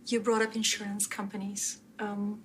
You brought up insurance companies.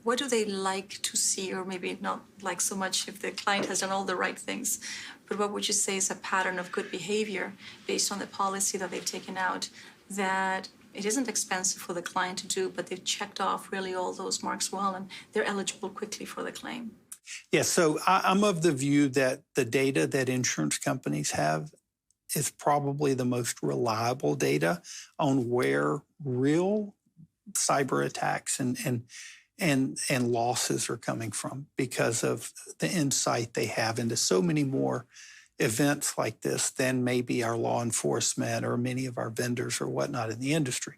What do they like to see, or maybe not like so much if the client has done all the right things, but what would you say is a pattern of good behavior based on the policy that they've taken out, that it isn't expensive for the client to do, but they've checked off really all those marks well and they're eligible quickly for the claim? Yeah, so I'm of the view that the data that insurance companies have is probably the most reliable data on where real cyber attacks and losses are coming from, because of the insight they have into so many more events like this than maybe our law enforcement or many of our vendors or whatnot in the industry.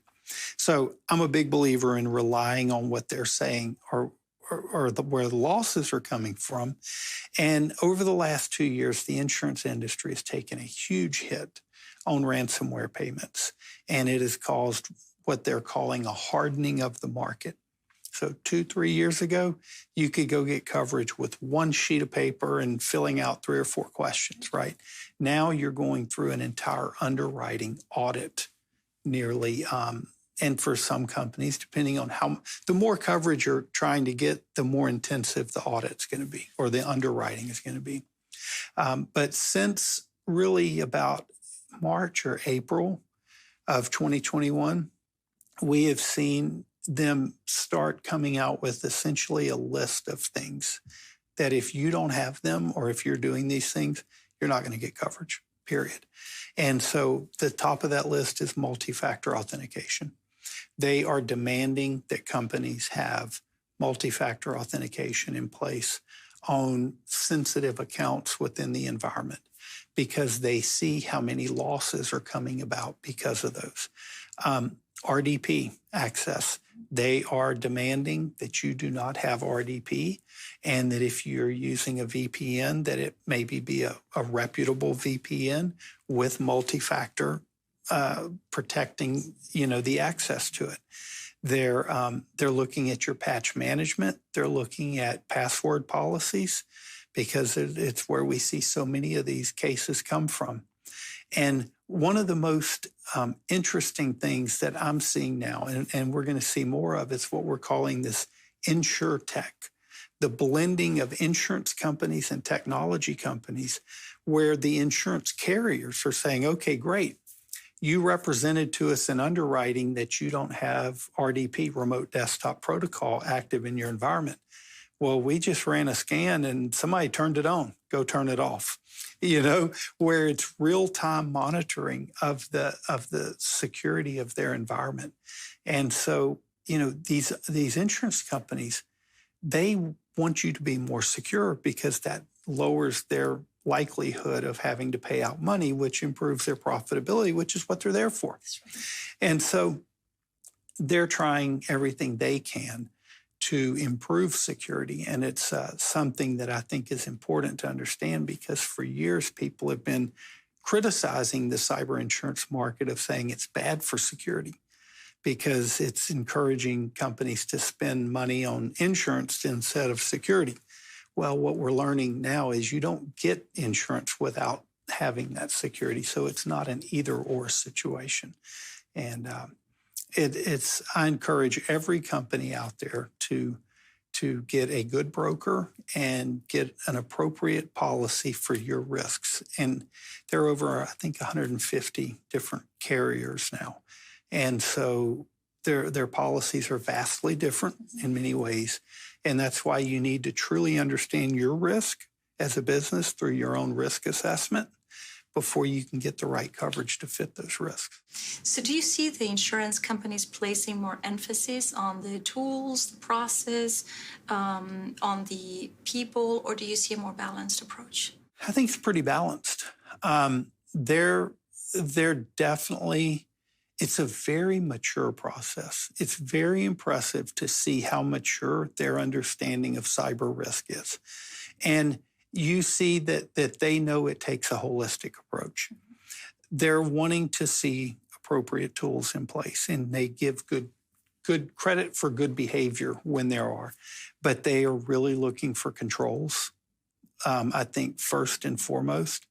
So I'm a big believer in relying on what they're saying or where the losses are coming from. And over the last 2 years, the insurance industry has taken a huge hit on ransomware payments, and it has caused what they're calling a hardening of the market. So 2-3 years ago, you could go get coverage with one sheet of paper and filling out 3 or 4 questions, right? Now you're going through an entire underwriting audit nearly, and for some companies, depending on the more coverage you're trying to get, the more intensive the audit's going to be, or the underwriting is going to be. But since really about March or April of 2021, we have seen them start coming out with essentially a list of things that if you don't have them, or if you're doing these things, you're not going to get coverage, period. And so the top of that list is multi-factor authentication. They are demanding that companies have multi-factor authentication in place on sensitive accounts within the environment, because they see how many losses are coming about because of those. RDP access. They are demanding that you do not have RDP, and that if you're using a VPN, that it maybe be a reputable VPN with multi-factor protecting, the access to it. They're looking at your patch management. They're looking at password policies, because it's where we see so many of these cases come from. And one of the most interesting things that I'm seeing now, and we're going to see more of, is what we're calling this InsurTech, the blending of insurance companies and technology companies, where the insurance carriers are saying, okay, great, you represented to us in underwriting that you don't have RDP, remote desktop protocol, active in your environment. Well, we just ran a scan and somebody turned it on. Go turn it off. Where it's real-time monitoring of the security of their environment. And so, these insurance companies, they want you to be more secure, because that lowers their likelihood of having to pay out money, which improves their profitability, which is what they're there for. That's right. And so they're trying everything they can to improve security. And it's something that I think is important to understand, because for years people have been criticizing the cyber insurance market of saying it's bad for security, because it's encouraging companies to spend money on insurance instead of security. Well, what we're learning now is you don't get insurance without having that security. So it's not an either-or situation. And I encourage every company out there to get a good broker and get an appropriate policy for your risks. And there are over, I think, 150 different carriers now. And so their policies are vastly different in many ways. And that's why you need to truly understand your risk as a business through your own risk assessment before you can get the right coverage to fit those risks. So do you see the insurance companies placing more emphasis on the tools, the process, on the people, or do you see a more balanced approach? I think it's pretty balanced. They're definitely, it's a very mature process. It's very impressive to see how mature their understanding of cyber risk is. And you see that they know it takes a holistic approach. They're wanting to see appropriate tools in place, and they give good credit for good behavior when there are. But they are really looking for controls, I think, first and foremost.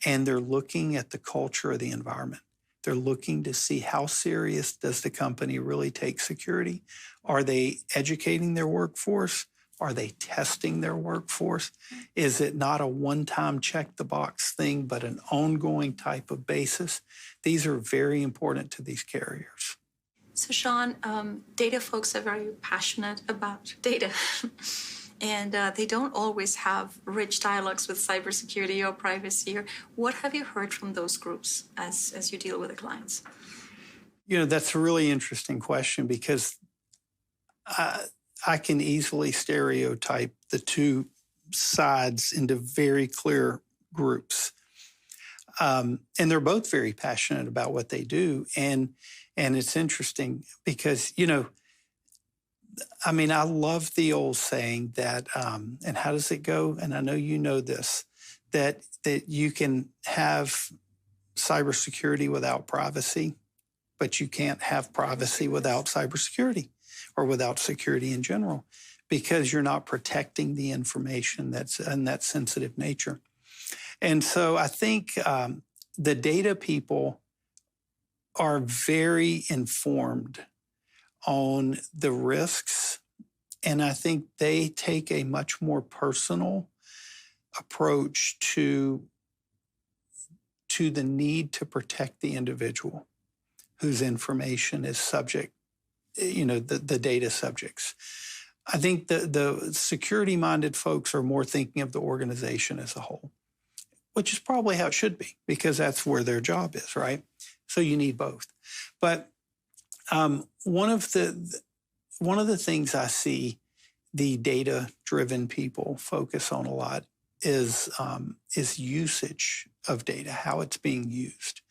And they're looking at the culture of the environment, They're looking to see how serious does the company really take security? Are they educating their workforce? Are they testing their workforce? Is it not a one-time check the box thing, but an ongoing type of basis? These are very important to these carriers. So Sean, data folks are very passionate about data. And they don't always have rich dialogues with cybersecurity or privacy. What have you heard from those groups as you deal with the clients? That's a really interesting question because I can easily stereotype the two sides into very clear groups. And they're both very passionate about what they do. And it's interesting because, I love the old saying that, and how does it go? And I know you know this, that you can have cybersecurity without privacy, but you can't have privacy without cybersecurity or without security in general, because you're not protecting the information that's in that sensitive nature. And so I think the data people are very informed on the risks. And I think they take a much more personal approach to the need to protect the individual whose information is subject, the data subjects. I think the security-minded folks are more thinking of the organization as a whole, which is probably how it should be, because that's where their job is, right? So you need both. But one of the things I see the data-driven people focus on a lot is usage of data, how it's being used.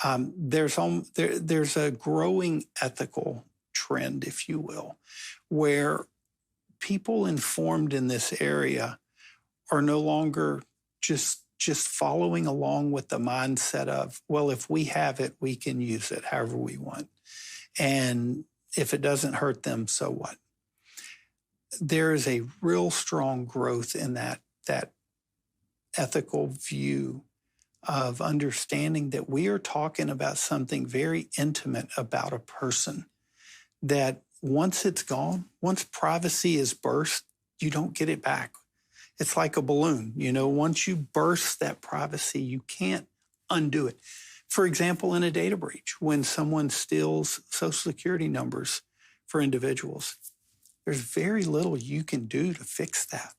There's a growing ethical trend, if you will, where people informed in this area are no longer just following along with the mindset of, well, if we have it, we can use it however we want. And if it doesn't hurt them, so what? There is a real strong growth in that ethical view of understanding that we are talking about something very intimate about a person, that once it's gone, once privacy is burst, you don't get it back. It's like a balloon. Once you burst that privacy, you can't undo it. For example, in a data breach, when someone steals Social Security numbers for individuals, there's very little you can do to fix that.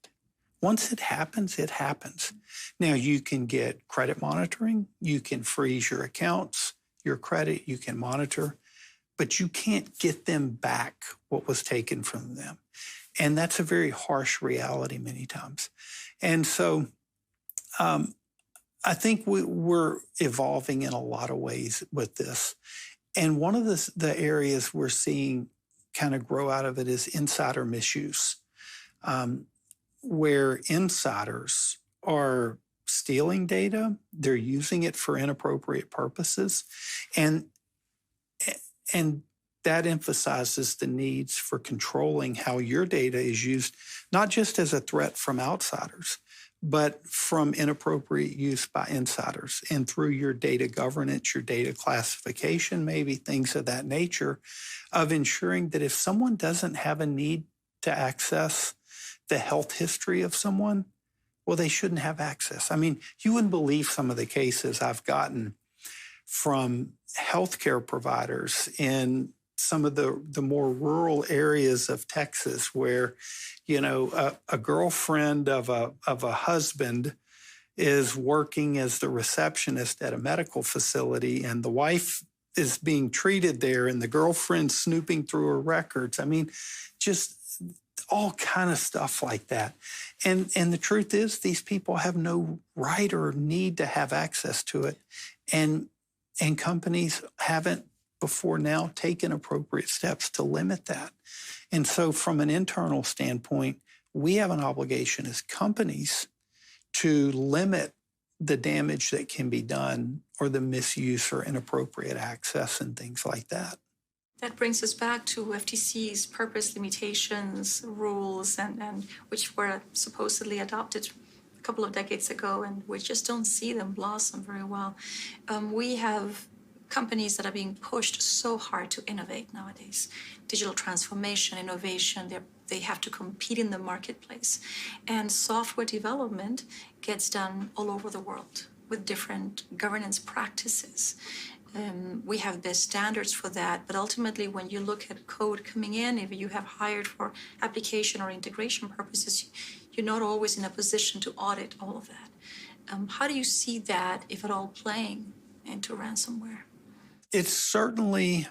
Once it happens, it happens. Now, you can get credit monitoring, you can freeze your accounts, your credit, you can monitor, but you can't get them back what was taken from them. And that's a very harsh reality many times. And so I think we're evolving in a lot of ways with this. And one of the areas we're seeing kind of grow out of it is insider misuse, where insiders are stealing data, they're using it for inappropriate purposes, and that emphasizes the needs for controlling how your data is used, not just as a threat from outsiders, but from inappropriate use by insiders, and through your data governance, your data classification, maybe things of that nature, of ensuring that if someone doesn't have a need to access the health history of someone, well, they shouldn't have access. You wouldn't believe some of the cases I've gotten from healthcare providers in some of the more rural areas of Texas, where, a girlfriend of a husband is working as the receptionist at a medical facility, and the wife is being treated there, and the girlfriend snooping through her records. Just all kind of stuff like that. And the truth is, these people have no right or need to have access to it. And companies haven't before now taken appropriate steps to limit that. And so from an internal standpoint, we have an obligation as companies to limit the damage that can be done, or the misuse or inappropriate access and things like that. That brings us back to FTC's purpose limitations rules, and which were supposedly adopted a couple of decades ago, and we just don't see them blossom very well. We have companies that are being pushed so hard to innovate nowadays. Digital transformation, innovation, they have to compete in the marketplace. And software development gets done all over the world with different governance practices. We have best standards for that, but ultimately when you look at code coming in, if you have hired for application or integration purposes, you're not always in a position to audit all of that. How do you see that, if at all, playing into ransomware? It's certainly,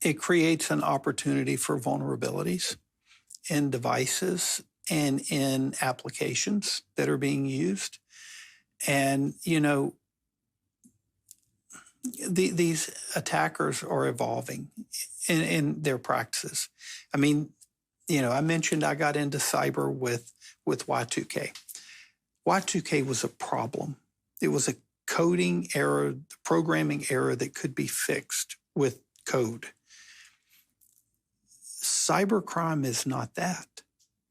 it creates an opportunity for vulnerabilities in devices and in applications that are being used. And, these attackers are evolving in their practices. I mean, I mentioned I got into cyber with Y2K. Y2K was a problem. It was a coding error, programming error that could be fixed with code. Cybercrime is not that.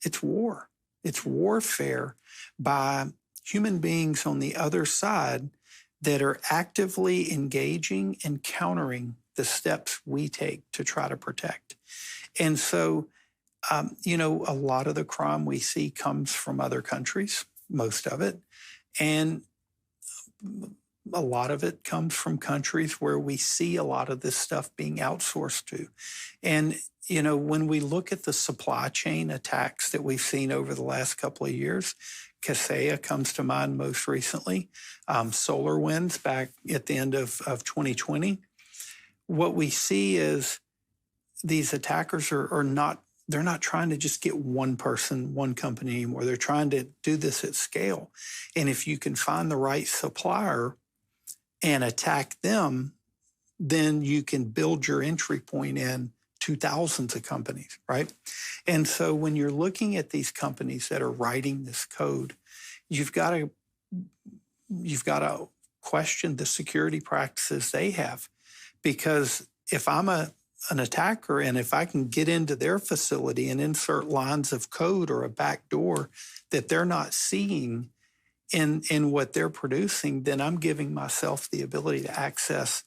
It's war. It's warfare by human beings on the other side that are actively engaging and countering the steps we take to try to protect. And so, a lot of the crime we see comes from other countries, most of it. And a lot of it comes from countries where we see a lot of this stuff being outsourced to. And, when we look at the supply chain attacks that we've seen over the last couple of years, Kaseya comes to mind most recently, SolarWinds back at the end of 2020. What we see is these attackers are not, they're not trying to just get one person, one company anymore. They're trying to do this at scale. And if you can find the right supplier and attack them, then you can build your entry point in to thousands of companies, right? And so when you're looking at these companies that are writing this code, you've got to question the security practices they have. Because if I'm an attacker and if I can get into their facility and insert lines of code or a back door that they're not seeing in what they're producing, then I'm giving myself the ability to access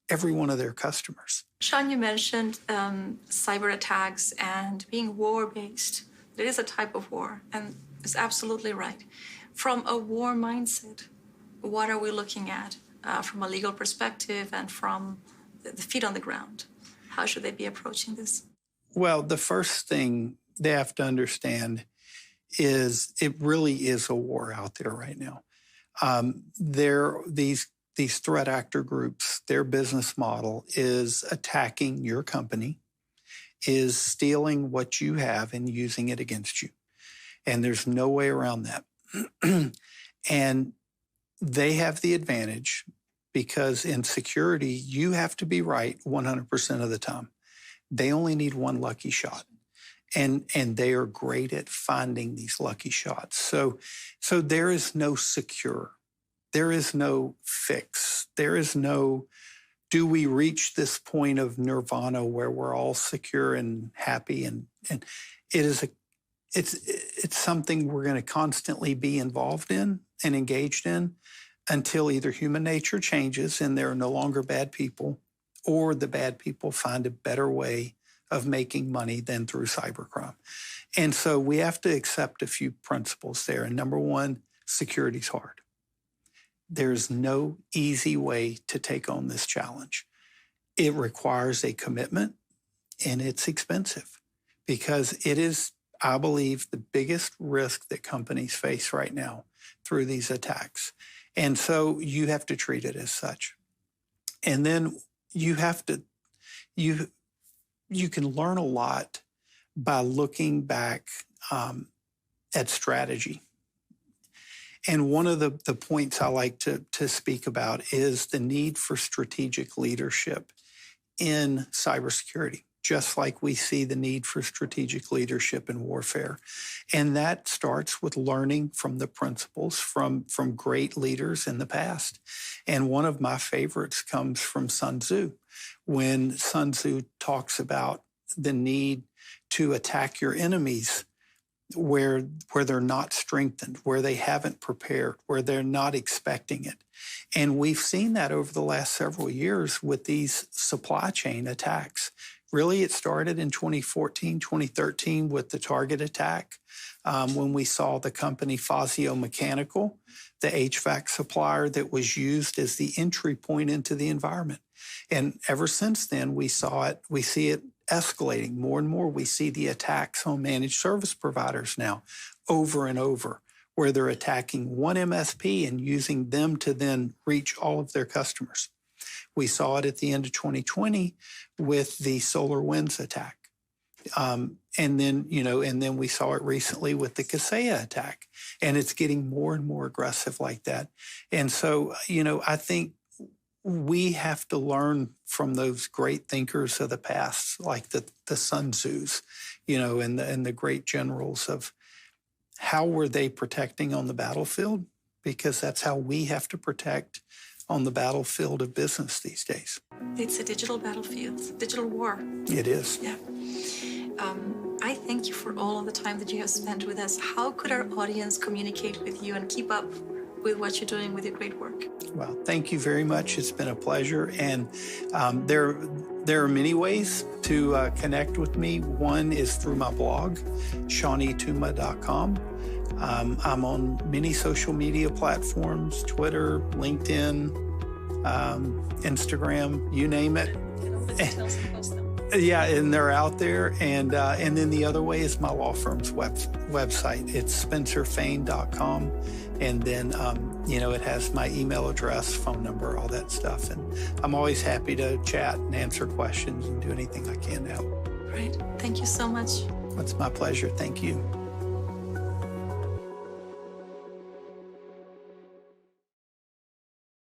every one of their customers. Sean, you mentioned cyber attacks and being war-based. It is a type of war, and it's absolutely right. From a war mindset, what are we looking at from a legal perspective and from the feet on the ground? How should they be approaching this? Well, the first thing they have to understand is it really is a war out there right now. These threat actor groups, their business model is attacking your company, is stealing what you have and using it against you. And there's no way around that. And they have the advantage because in security, you have to be right 100% of the time. They only need one lucky shot. And they are great at finding these lucky shots. So there is no secure. There is no fix. There is no, do we reach this point of nirvana where we're all secure and happy? And it's something we're going to constantly be involved in and engaged in until either human nature changes and there are no longer bad people, or the bad people find a better way of making money than through cybercrime. And so we have to accept a few principles there. And number one, security's hard. There's no easy way to take on this challenge. It requires a commitment, and it's expensive because it is, I believe, the biggest risk that companies face right now through these attacks. And so you have to treat it as such. And then you can learn a lot by looking back at strategy. And one of the points I like to speak about is the need for strategic leadership in cybersecurity, just like we see the need for strategic leadership in warfare. And that starts with learning from the principles from great leaders in the past. And one of my favorites comes from Sun Tzu, when Sun Tzu talks about the need to attack your enemies where they're not strengthened, where they haven't prepared, where they're not expecting it. And we've seen that over the last several years with these supply chain attacks. Really, it started in 2014, 2013 with the Target attack, when we saw the company Fazio Mechanical, the HVAC supplier that was used as the entry point into the environment. And ever since then, we see it escalating more and more. We see the attacks on managed service providers now over and over, where they're attacking one MSP and using them to then reach all of their customers. We saw it at the end of 2020 with the SolarWinds attack. And then we saw it recently with the Kaseya attack, and it's getting more and more aggressive like that. And so, I think we have to learn from those great thinkers of the past, like the Sun Tzus, and the great generals, of how were they protecting on the battlefield? Because that's how we have to protect on the battlefield of business these days. It's a digital battlefield, digital war. It is. Yeah. I thank you for all of the time that you have spent with us. How could our audience communicate with you and keep up with what you're doing with your great work? Well, thank you very much. It's been a pleasure. And there are many ways to connect with me. One is through my blog, shawnituma.com. I'm on many social media platforms, Twitter, LinkedIn, Instagram, you name it. Yeah, and they're out there. And then the other way is my law firm's website. It's spencerfain.com. And then, it has my email address, phone number, all that stuff. And I'm always happy to chat and answer questions and do anything I can to help. Great. Thank you so much. It's my pleasure. Thank you.